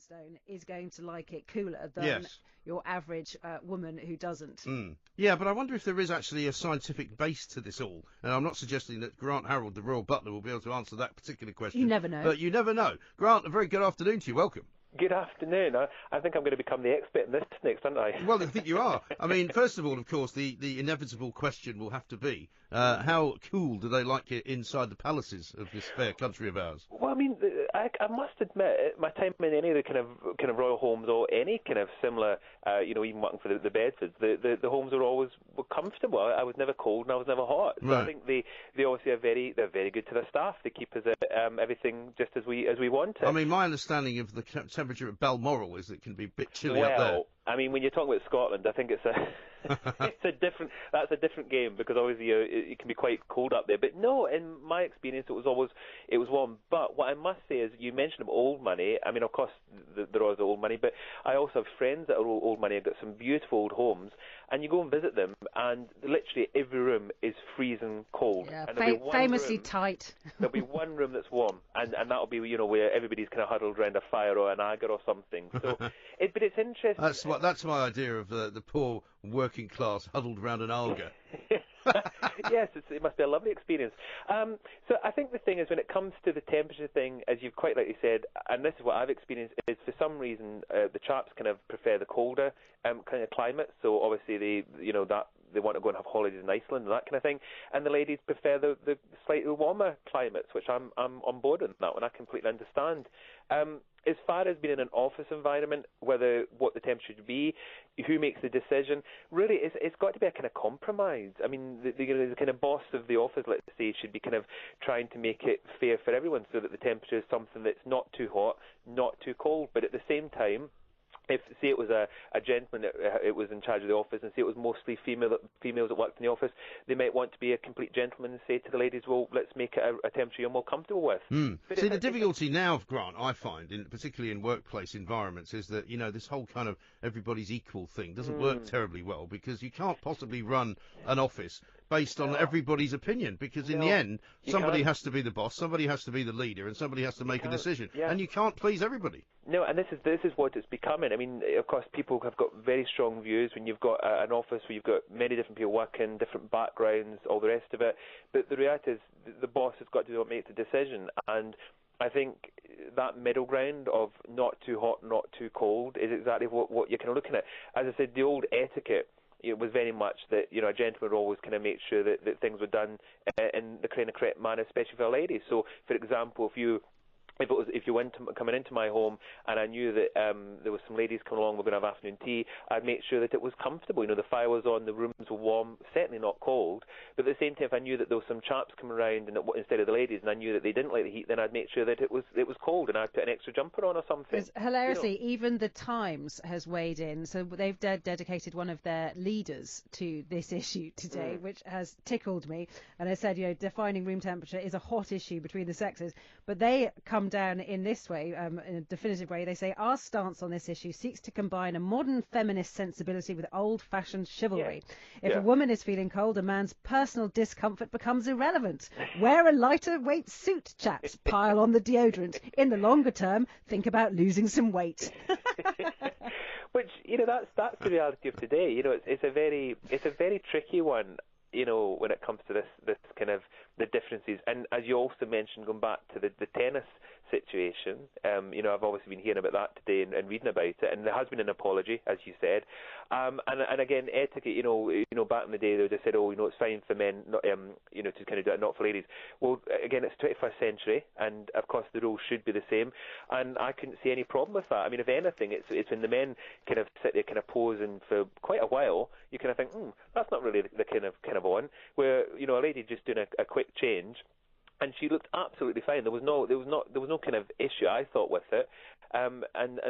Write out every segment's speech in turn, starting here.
Stone is going to like it cooler than your average woman who doesn't. Yeah, but I wonder if there is actually a scientific base to this all. And I'm not suggesting that Grant Harrold, the Royal Butler, will be able to answer that particular question. You never know. But you never know. Grant, a very good afternoon to you. Welcome. Good afternoon. I think I'm going to become the expert in this next, aren't I? Well, I think you are. I mean, first of all, of course, the inevitable question will have to be, how cool do they like it inside the palaces of this fair country of ours? Well, I mean, I must admit, my time in any of the kind of royal homes or any kind of similar, even working for the Bedfords, the homes were comfortable. I was never cold and I was never hot. So Right. I think they obviously they're very good to their staff. They keep us everything just as we want it. I mean, my understanding of the temperature at Balmoral is it can be a bit chilly up there. Well, I mean, when you're talking about Scotland, I think that's a different game, because obviously it can be quite cold up there. But no, in my experience, it was warm. But what I must say is, you mentioned old money. I mean, of course, there is old money, but I also have friends that are old money. I've got some beautiful old homes, and you go and visit them, and literally every room is freezing cold. Yeah, and famously room, tight. There'll be one room that's warm, and that'll be where everybody's kind of huddled around a fire or an agger or something. So, but it's interesting. That's my idea of the poor working class huddled around an alga. Yes, it must be a lovely experience. So I think the thing is, when it comes to the temperature thing, as you've quite rightly said, and this is what I've experienced, is for some reason the chaps kind of prefer the colder kind of climate. So obviously they want to go and have holidays in Iceland and that kind of thing, and the ladies prefer the slightly warmer climates, which I'm on board with that one. I completely understand. As far as being in an office environment, what the temperature should be, who makes the decision, really, it's got to be a kind of compromise. I mean, the kind of boss of the office, let's say, should be kind of trying to make it fair for everyone, so that the temperature is something that's not too hot, not too cold, but at the same time, if, say, it was a gentleman that it was in charge of the office, and say it was mostly females that worked in the office, they might want to be a complete gentleman and say to the ladies, well, let's make it a temperature you're more comfortable with. See, the difficulty now, Grant, I find, particularly in workplace environments, is that, this whole kind of everybody's equal thing doesn't work terribly well, because you can't possibly run an office based on everybody's opinion, because in the end, somebody has to be the boss, somebody has to be the leader, and somebody has to make a decision, and you can't please everybody. No, and this is what it's becoming. I mean, of course, people have got very strong views when you've got an office where you've got many different people working, different backgrounds, all the rest of it. But the reality is, the boss has got to make the decision, and I think that middle ground of not too hot, not too cold is exactly what you're kind of looking at. As I said, the old etiquette, it was very much that a gentleman would always kind of make sure that things were done in the kind of correct manner, especially for a lady. So, for example, if you went coming into my home and I knew that there was some ladies coming along, we're going to have afternoon tea, I'd make sure that it was comfortable. The fire was on, the rooms were warm, certainly not cold. But at the same time, if I knew that there was some chaps coming around instead of the ladies, and I knew that they didn't like the heat, then I'd make sure that it was cold, and I'd put an extra jumper on or something. Because hilariously, even the Times has weighed in. So they've dedicated one of their leaders to this issue today, which has tickled me. And I said, defining room temperature is a hot issue between the sexes. But they come down in this way, in a definitive way. They say, our stance on this issue seeks to combine a modern feminist sensibility with old-fashioned chivalry. If a woman is feeling cold, a man's personal discomfort becomes irrelevant. Wear a lighter weight suit, chaps. Pile on the deodorant. In the longer term, think about losing some weight. Which, that's the reality of today. It's a very tricky one. When it comes to this kind of the differences, and as you also mentioned, going back to the tennis situation, I've obviously been hearing about that today and reading about it, and there has been an apology, as you said, and again, etiquette, back in the day they would have said, it's fine for men, not, to kind of do it, not for ladies. Well, again, it's 21st century, and of course the rules should be the same, and I couldn't see any problem with that. I mean, if anything, it's when the men kind of sit there kind of posing for quite a while, you kind of think, that's not really the kind of on, where a lady just doing a quick change, and she looked absolutely fine. There was no kind of issue, I thought, with it. And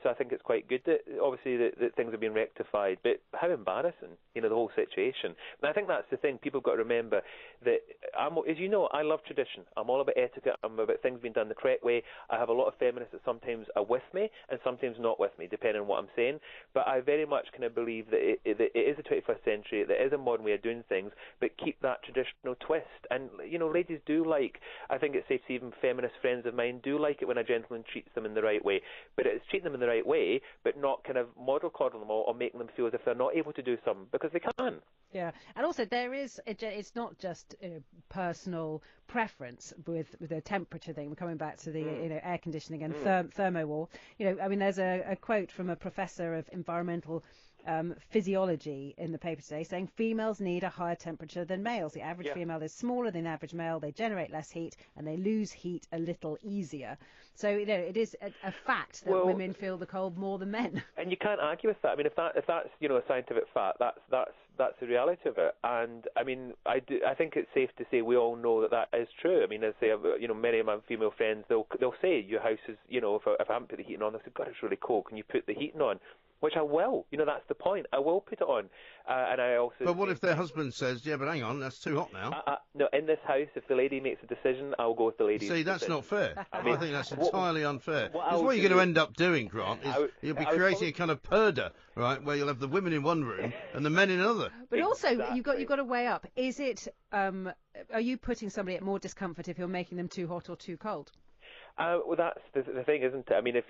so I think it's quite good that obviously that things have been rectified. But how embarrassing, the whole situation. And I think that's the thing. People have got to remember that, as you know, I love tradition. I'm all about etiquette. I'm about things being done the correct way. I have a lot of feminists that sometimes are with me and sometimes not with me, depending on what I'm saying. But I very much kind of believe that it is the 21st century. There is a modern way of doing things, but keep that traditional twist. And, ladies do like, I think it's safe to say even feminist friends of mine do like it when a gentleman treats them in the right way. But it's treating them in the right way, but not kind of model coddle them or making them feel as if they're not able to do something, because they can. Yeah, and also it's not just personal preference with the temperature thing. We're coming back to the air conditioning and thermo wall. I mean, there's a quote from a professor of environmental physiology in the paper today saying females need a higher temperature than males. The average female is smaller than the average male. They generate less heat and they lose heat a little easier. So it is a fact that women feel the cold more than men. And you can't argue with that. I mean, if that's a scientific fact, that's the reality of it. And I mean, I think it's safe to say we all know that is true. I mean, as I say, many of my female friends, they'll say your house is, if I haven't put the heating on, they'll say, God, it's really cold. Can you put the heating on? Which I will. That's the point. I will put it on. And I also. But what if their husband says, yeah, but hang on, that's too hot now? No, in this house, if the lady makes a decision, I'll go with the lady. See, that's not fair. I think that's entirely unfair. Because what you're going to end up doing, Grant, is you'll be creating a kind of purdah, right, where you'll have the women in one room and the men in another. But also, you've got to weigh up. Is it? Are you putting somebody at more discomfort if you're making them too hot or too cold? Well, that's the thing, isn't it? I mean, if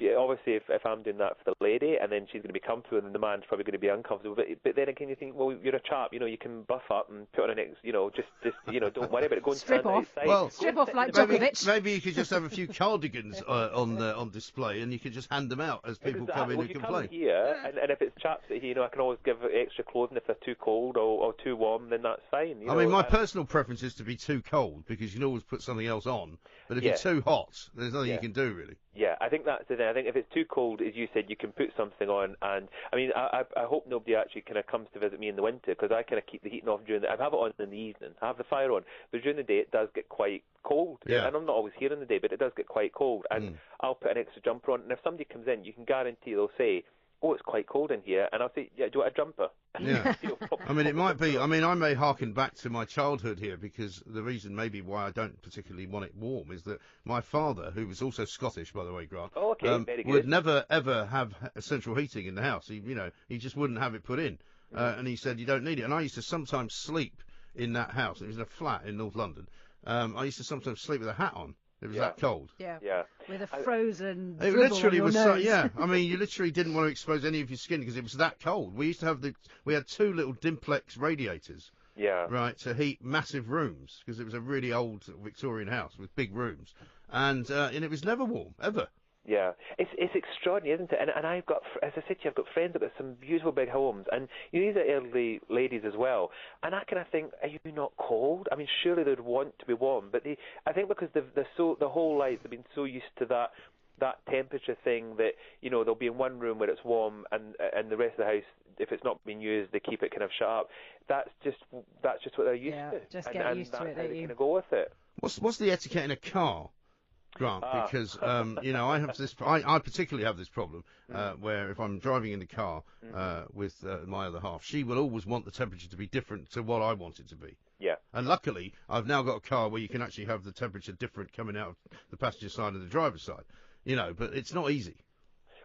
I'm doing that for the lady, and then she's going to be comfortable, and then the man's probably going to be uncomfortable. But then again, you think, well, you're a chap, you can buff up and put on an just don't worry about it. Go and strip off. Outside. Well, strip off like Djokovic. Maybe you could just have a few cardigans on display, and you could just hand them out as people come in who complain. Come here, and if it's chaps that I can always give extra clothing if they're too cold or too warm, then that's fine. I mean, my personal preference is to be too cold because you can always put something else on. But if you're too hot, there's nothing you can do really. Yeah, I think that's the thing. I think if it's too cold, as you said, you can put something on. And I mean, I hope nobody actually kind of comes to visit me in the winter, because I kind of keep the heating off I have it on in the evening. I have the fire on, but during the day it does get quite cold. Yeah. And I'm not always here in the day, but it does get quite cold. And I'll put an extra jumper on. And if somebody comes in, you can guarantee they'll say, "Oh, it's quite cold in here," and I'll say, "Yeah, do you want a jumper?" Yeah. I mean, it might be. I mean, I may harken back to my childhood here, because the reason maybe why I don't particularly want it warm is that my father, who was also Scottish, by the way, Grant, very good, would never ever have central heating in the house. He just wouldn't have it put in, and he said you don't need it. And I used to sometimes sleep in that house. It was in a flat in North London. I used to sometimes sleep with a hat on. It was that cold. Yeah. Yeah. With a frozen. It literally on was. your nose. I mean, you literally didn't want to expose any of your skin because it was that cold. We used to have we had two little Dimplex radiators. Yeah. Right, to heat massive rooms, because it was a really old Victorian house with big rooms, and it was never warm ever. Yeah, it's extraordinary, isn't it? And I've got, as I said to you, I've got friends that got some beautiful big homes, and these are elderly ladies as well. And I kind of think, are you not cold? I mean, surely they'd want to be warm, but I think because the whole life they've been so used to that temperature thing that they'll be in one room where it's warm, and the rest of the house, if it's not being used, they keep it kind of shut up. That's just what they're used to. Just get used to it. They kind of go with it. What's the etiquette in a car, Grant? Because I have this. I particularly have this problem where if I'm driving in the car with my other half, she will always want the temperature to be different to what I want it to be. Yeah. And luckily, I've now got a car where you can actually have the temperature different coming out of the passenger side and the driver's side. But it's not easy.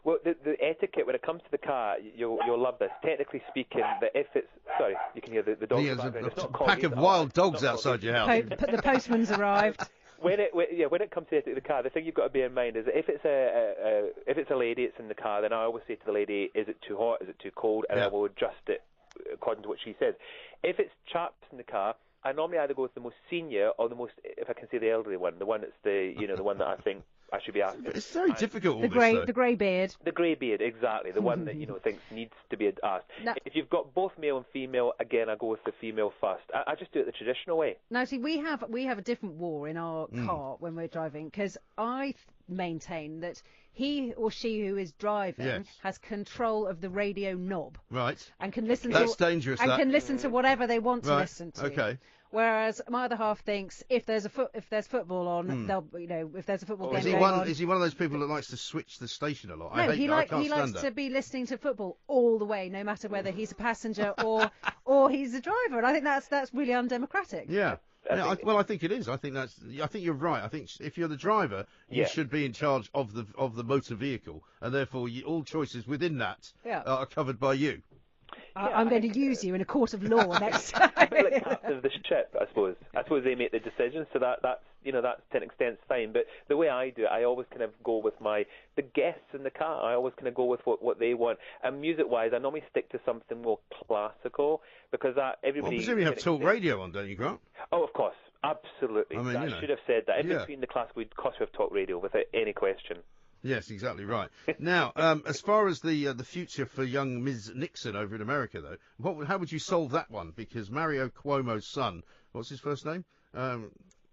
Well, the etiquette when it comes to the car, you'll love this. Technically speaking, that if it's sorry, you can hear the dogs. There's a pack of wild dogs outside your house. The postman's arrived. When it comes to the car, the thing you've got to bear in mind is that if it's a lady that's in the car, then I always say to the lady, is it too hot, is it too cold, and I will adjust it according to what she says. If it's chaps in the car, I normally either go with the most senior or the most, if I can say, the elderly one, the one that's the one that I think I should be asking. It's very difficult. The grey beard. The grey beard, exactly. The one that thinks needs to be asked. Now, if you've got both male and female, again, I go with the female first. I just do it the traditional way. Now, see, we have a different war in our car when we're driving, because I maintain that he or she who is driving has control of the radio knob. Right. And can listen That's dangerous. And can listen to whatever they want to listen to. Okay. Whereas my other half thinks if there's football on, they'll if there's a football game going on. Is he one of those people that likes to switch the station a lot? No, he likes to be listening to football all the way, no matter whether he's a passenger or he's a driver. And I think that's really undemocratic. Yeah. I think it is. I think you're right. I think if you're the driver, you should be in charge of the motor vehicle, and therefore all choices within that are covered by you. I'm going to use you in a court of law next time. A bit like captain of the ship, I suppose. I suppose they make the decision, so that's to an extent fine. But the way I do it, I always kind of go with the guests in the car. I always kind of go with what they want. And music-wise, I normally stick to something more classical because everybody. Well, I presume you have talk radio on, don't you, Grant? Oh, of course, absolutely. I mean, I should have said that. In between the classical, of course, we have talk radio without any question. Yes, exactly right. Now, as far as the future for young Ms. Nixon over in America, though, how would you solve that one? Because Mario Cuomo's son, what's his first name?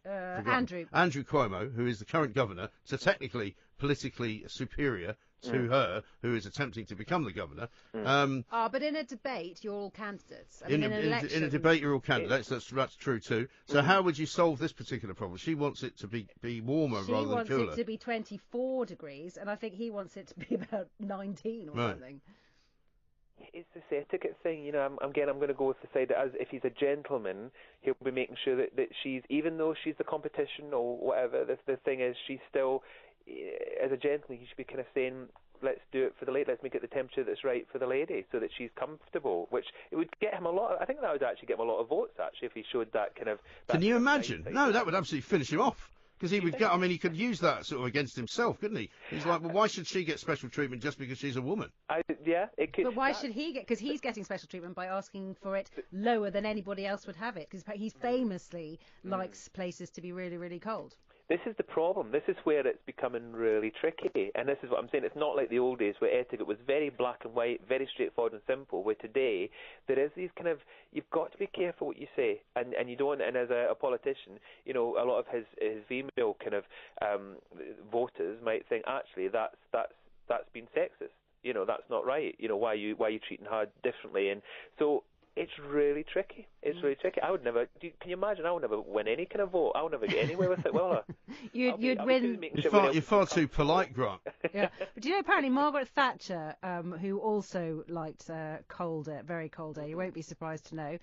Andrew Cuomo, who is the current governor, so technically politically superior to her, who is attempting to become the governor. But in a debate, you're all candidates. I mean, in an election... in a debate, you're all candidates. That's true too. So how would you solve this particular problem? She wants it to be warmer rather than cooler. She wants it to be 24 degrees, and I think he wants it to be about 19 or something. It's this etiquette thing, I'm going to go with the side that as if he's a gentleman, he'll be making sure that she's, even though she's the competition or whatever, the thing is, she's still, as a gentleman, he should be kind of saying, let's do it for the lady, let's make it the temperature that's right for the lady, so that she's comfortable, which it would get him a lot, I think that would actually get him a lot of votes, actually, if he showed that kind of... Can you imagine? No, that would absolutely finish him off. Because he would he could use that sort of against himself, couldn't he? He's like, well, why should she get special treatment just because she's a woman? It could. But why should he get? Because he's getting special treatment by asking for it lower than anybody else would have it. Because he famously likes places to be really, really cold. This is the problem. This is where it's becoming really tricky. And this is what I'm saying. It's not like the old days where etiquette was very black and white, very straightforward and simple, where today there is these kind of, you've got to be careful what you say. And you don't, and as a politician, a lot of his female kind of voters might think, actually, that's been sexist. That's not right. Why are you treating her differently? And so it's really tricky. Really tricky. I would never. Can you imagine? I would never win any kind of vote. I would never get anywhere with it. Will I? You'd win. You're far too polite, Grant. Yeah, but do you know apparently Margaret Thatcher, who also liked cold air, very cold air. You won't be surprised to know.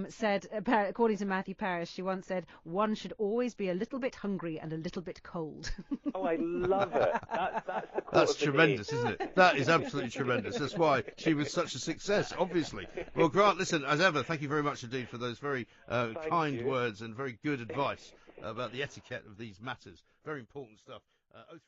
Said, according to Matthew Parrish, she once said, one should always be a little bit hungry and a little bit cold. Oh, I love it. That's the quote That's of the tremendous, day. isn't it? That is absolutely tremendous. That's why she was such a success, obviously. Well, Grant, listen, as ever, thank you very much indeed for those very kind words and very good advice about the etiquette of these matters. Very important stuff. 034